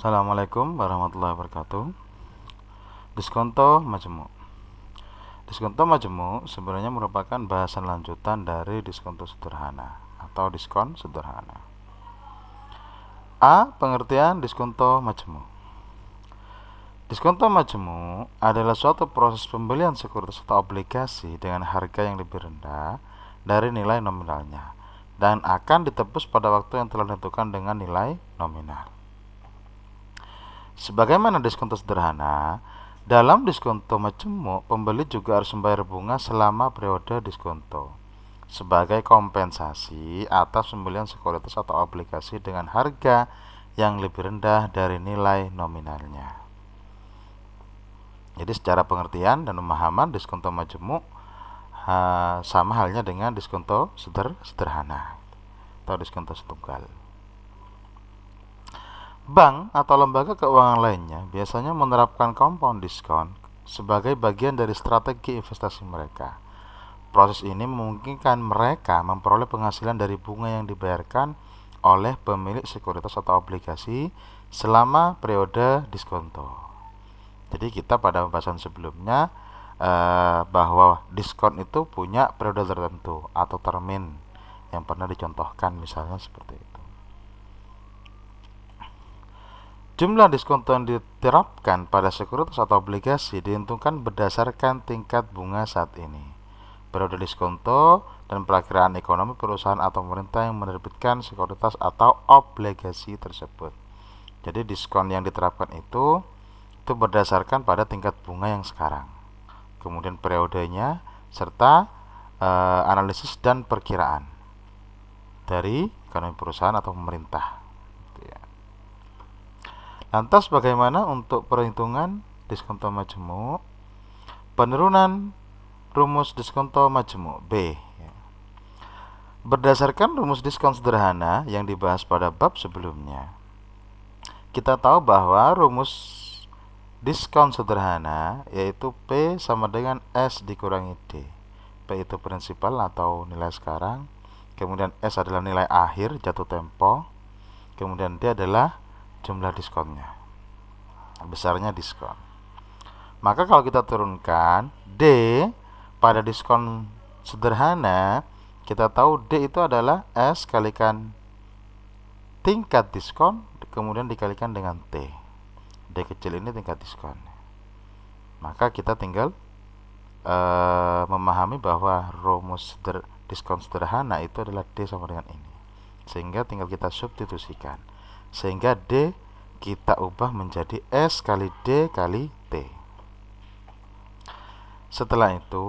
Assalamualaikum warahmatullahi wabarakatuh. Diskonto majemuk. Diskonto majemuk sebenarnya merupakan bahasan lanjutan dari diskonto sederhana atau diskon sederhana. A. Pengertian diskonto majemuk. Diskonto majemuk adalah suatu proses pembelian sekuritas atau obligasi dengan harga yang lebih rendah dari nilai nominalnya dan akan ditebus pada waktu yang telah ditentukan dengan nilai nominal. Sebagaimana diskonto sederhana, dalam diskonto majemuk, pembeli juga harus membayar bunga selama periode diskonto sebagai kompensasi atas pembelian sekuritas atau obligasi dengan harga yang lebih rendah dari nilai nominalnya. Jadi secara pengertian dan pemahaman, diskonto majemuk sama halnya dengan diskonto sederhana atau diskonto setunggal. Bank atau lembaga keuangan lainnya biasanya menerapkan compound diskon sebagai bagian dari strategi investasi mereka. Proses ini memungkinkan mereka memperoleh penghasilan dari bunga yang dibayarkan oleh pemilik sekuritas atau obligasi selama periode diskonto. Jadi kita pada pembahasan sebelumnya bahwa diskon itu punya periode tertentu atau termin yang pernah dicontohkan, misalnya seperti itu. Jumlah diskonto yang diterapkan pada sekuritas atau obligasi ditentukan berdasarkan tingkat bunga saat ini, periode diskonto, dan perakiraan ekonomi perusahaan atau pemerintah yang menerbitkan sekuritas atau obligasi tersebut. Jadi diskon yang diterapkan itu berdasarkan pada tingkat bunga yang sekarang, kemudian periodenya, serta analisis dan perkiraan dari ekonomi perusahaan atau pemerintah. Lantas bagaimana untuk perhitungan diskonto majemuk? Penurunan rumus diskonto majemuk B. Berdasarkan rumus diskon sederhana yang dibahas pada bab sebelumnya, kita tahu bahwa rumus diskon sederhana yaitu P sama dengan S dikurangi D. P itu prinsipal atau nilai sekarang, kemudian S adalah nilai akhir jatuh tempo, kemudian D adalah jumlah diskonnya, besarnya diskon. Maka kalau kita turunkan D pada diskon sederhana, kita tahu D itu adalah S kalikan tingkat diskon kemudian dikalikan dengan T. D kecil ini tingkat diskon. Maka kita tinggal memahami bahwa rumus diskon sederhana itu adalah D sama dengan ini, sehingga tinggal kita substitusikan, sehingga D kita ubah menjadi S kali D kali T. Setelah itu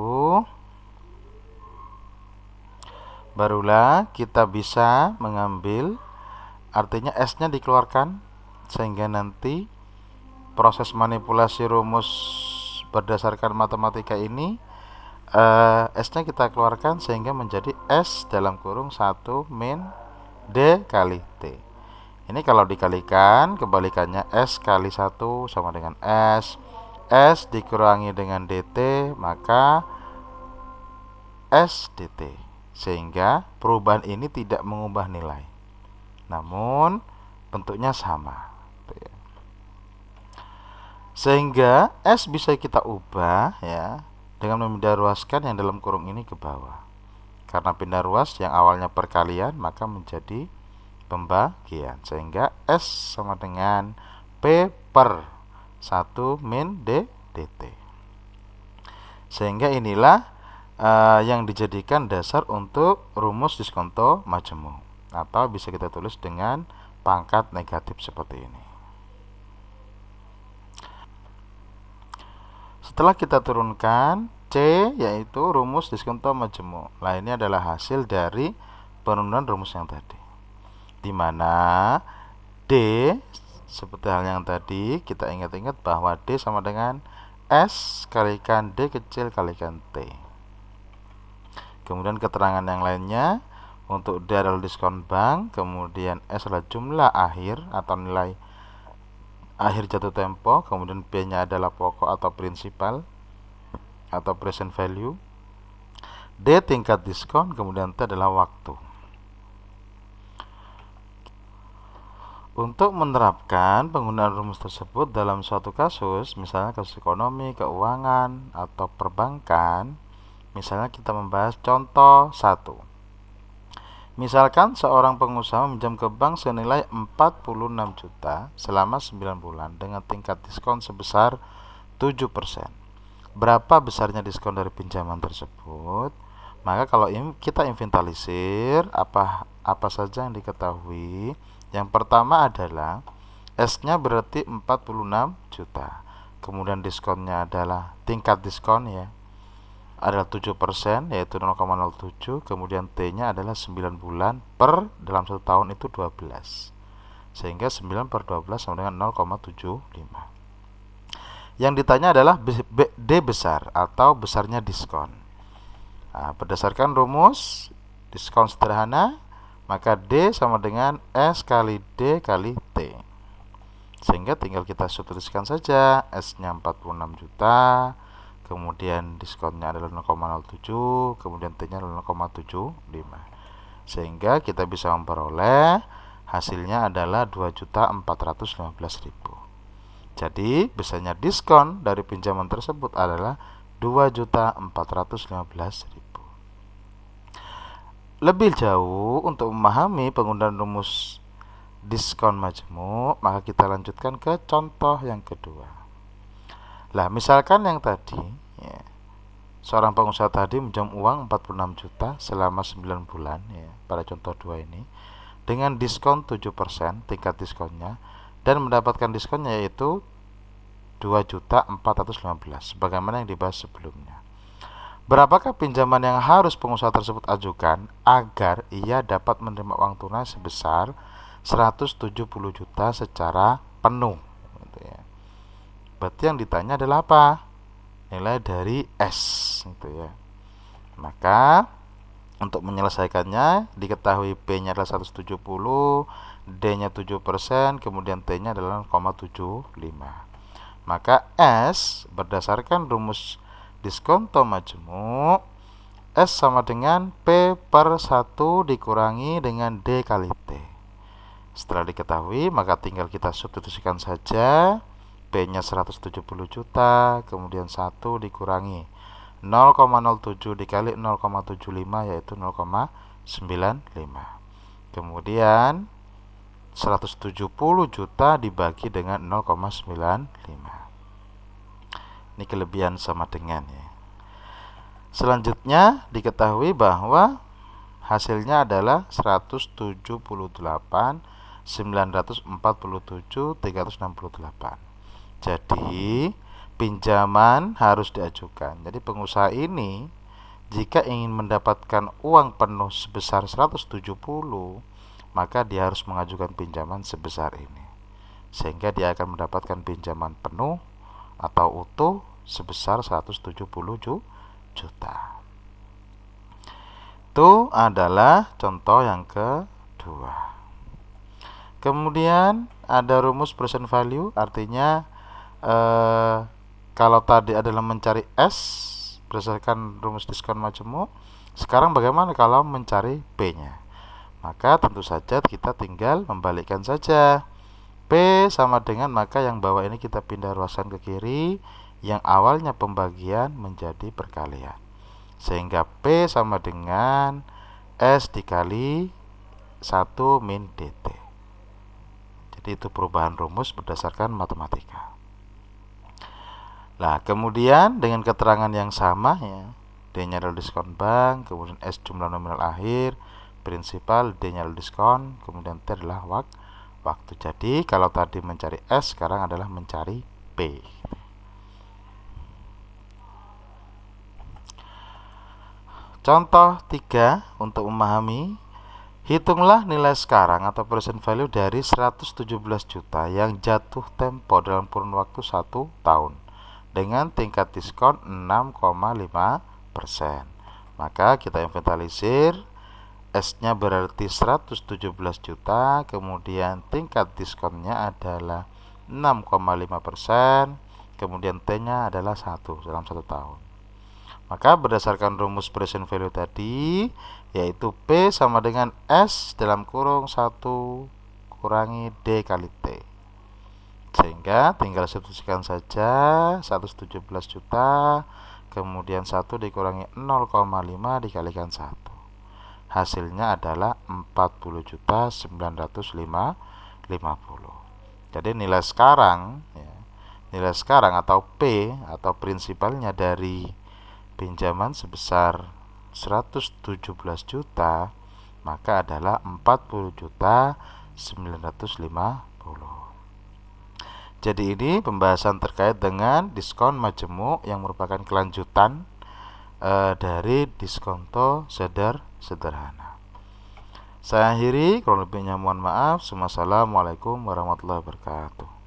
barulah kita bisa mengambil, artinya S-nya dikeluarkan, sehingga nanti proses manipulasi rumus berdasarkan matematika ini S-nya kita keluarkan sehingga menjadi S dalam kurung 1 min D kali T. Ini kalau dikalikan, kebalikannya S kali 1 sama dengan S. S dikurangi dengan DT, maka S DT. Sehingga perubahan ini tidak mengubah nilai, namun bentuknya sama. Sehingga S bisa kita ubah ya dengan memindah ruaskan yang dalam kurung ini ke bawah. Karena pindah ruas yang awalnya perkalian maka menjadi pembagian, sehingga S sama dengan P per 1 min D dt. Sehingga inilah yang dijadikan dasar untuk rumus diskonto majemuk, atau bisa kita tulis dengan pangkat negatif seperti ini. Setelah kita turunkan C, yaitu rumus diskonto majemuk. Nah, ini adalah hasil dari penurunan rumus yang tadi, di mana D seperti hal yang tadi, kita ingat-ingat bahwa D sama dengan S kalikan D kecil kalikan T. Kemudian keterangan yang lainnya, untuk D adalah diskon bank, kemudian S adalah jumlah akhir atau nilai akhir jatuh tempo, kemudian B nya adalah pokok atau prinsipal atau present value, D tingkat diskon, kemudian T adalah waktu. Untuk menerapkan penggunaan rumus tersebut dalam suatu kasus, misalnya kasus ekonomi, keuangan, atau perbankan, misalnya kita membahas contoh 1. Misalkan seorang pengusaha meminjam ke bank senilai 46 juta selama 9 bulan dengan tingkat diskon sebesar 7%. Berapa besarnya diskon dari pinjaman tersebut? Maka kalau kita inventarisir apa saja yang diketahui. Yang pertama adalah S-nya berarti 46 juta. Kemudian diskonnya adalah tingkat diskon ya, adalah 7% yaitu 0,07. Kemudian T-nya adalah 9 bulan per dalam 1 tahun itu 12. Sehingga 9 per 12 sama dengan 0,75. Yang ditanya adalah D besar atau besarnya diskon. Nah, berdasarkan rumus diskon sederhana, maka D sama dengan S kali D kali T. Sehingga tinggal kita substitusikan saja. S-nya 46 juta, kemudian diskonnya adalah 0,07, kemudian T-nya adalah 0,75. Sehingga kita bisa memperoleh hasilnya adalah 2.415.000. Jadi besarnya diskon dari pinjaman tersebut adalah 2.415.000. Lebih jauh untuk memahami penggunaan rumus diskon majemuk, maka kita lanjutkan ke contoh yang kedua. Lah, misalkan yang tadi ya, seorang pengusaha tadi meminjam uang 46 juta selama 9 bulan ya, pada contoh 2 ini dengan diskon 7% tingkat diskonnya dan mendapatkan diskonnya yaitu 2.415.000 sebagaimana yang dibahas sebelumnya. Berapakah pinjaman yang harus pengusaha tersebut ajukan agar ia dapat menerima uang tunai sebesar 170 juta secara penuh gitu ya. Berarti yang ditanya adalah apa? Nilai dari S gitu ya. Maka untuk menyelesaikannya diketahui P-nya adalah 170, D-nya 7%, kemudian T-nya adalah 0,75. Maka S berdasarkan rumus diskonto majemuk, S sama dengan P per 1 dikurangi dengan D kali T. Setelah diketahui, maka tinggal kita substitusikan saja. P-nya 170 juta, kemudian 1 dikurangi 0,07 dikali 0,75 yaitu 0,95. Kemudian 170 juta dibagi dengan 0,95. Ini kelebihan sama dengan ya. Selanjutnya diketahui bahwa hasilnya adalah 178.947.368. Jadi pinjaman harus diajukan. Jadi pengusaha ini jika ingin mendapatkan uang penuh sebesar 170, maka dia harus mengajukan pinjaman sebesar ini. Sehingga dia akan mendapatkan pinjaman penuh atau utuh sebesar 170 juta. Itu adalah contoh yang kedua. Kemudian ada rumus present value, artinya kalau tadi adalah mencari S berdasarkan rumus diskon majemuk, sekarang bagaimana kalau mencari P-nya? Maka tentu saja kita tinggal membalikkan saja. P sama dengan, maka yang bawah ini kita pindah ruasan ke kiri, yang awalnya pembagian menjadi perkalian. Sehingga P sama dengan S dikali 1 min DT. Jadi itu perubahan rumus berdasarkan matematika. Nah, kemudian dengan keterangan yang sama ya, D-nya adalah diskon bank, kemudian S jumlah nominal akhir, prinsipal, D-nya adalah diskon, kemudian T adalah waktu. Jadi kalau tadi mencari S, sekarang adalah mencari P. Contoh 3 untuk memahami, hitunglah nilai sekarang atau present value dari 117 juta yang jatuh tempo dalam kurun waktu 1 tahun dengan tingkat diskon 6,5%. Maka kita inventarisir. S-nya berarti 117 juta, kemudian tingkat diskonnya adalah 6,5%, kemudian T-nya adalah 1 dalam 1 tahun. Maka berdasarkan rumus present value tadi, yaitu P sama dengan S dalam kurung 1 kurangi D kali T. Sehingga tinggal substitusikan saja 117 juta, kemudian 1 dikurangi 0,5 dikalikan 1. Hasilnya adalah 40.950.000. Jadi nilai sekarang ya, nilai sekarang atau P atau prinsipalnya dari pinjaman sebesar 117 juta, maka adalah 40.950.000. Jadi ini pembahasan terkait dengan diskon majemuk yang merupakan kelanjutan dari diskonto sederhana. Saya akhiri, kurang lebihnya mohon maaf. Wassalamualaikum warahmatullahi wabarakatuh.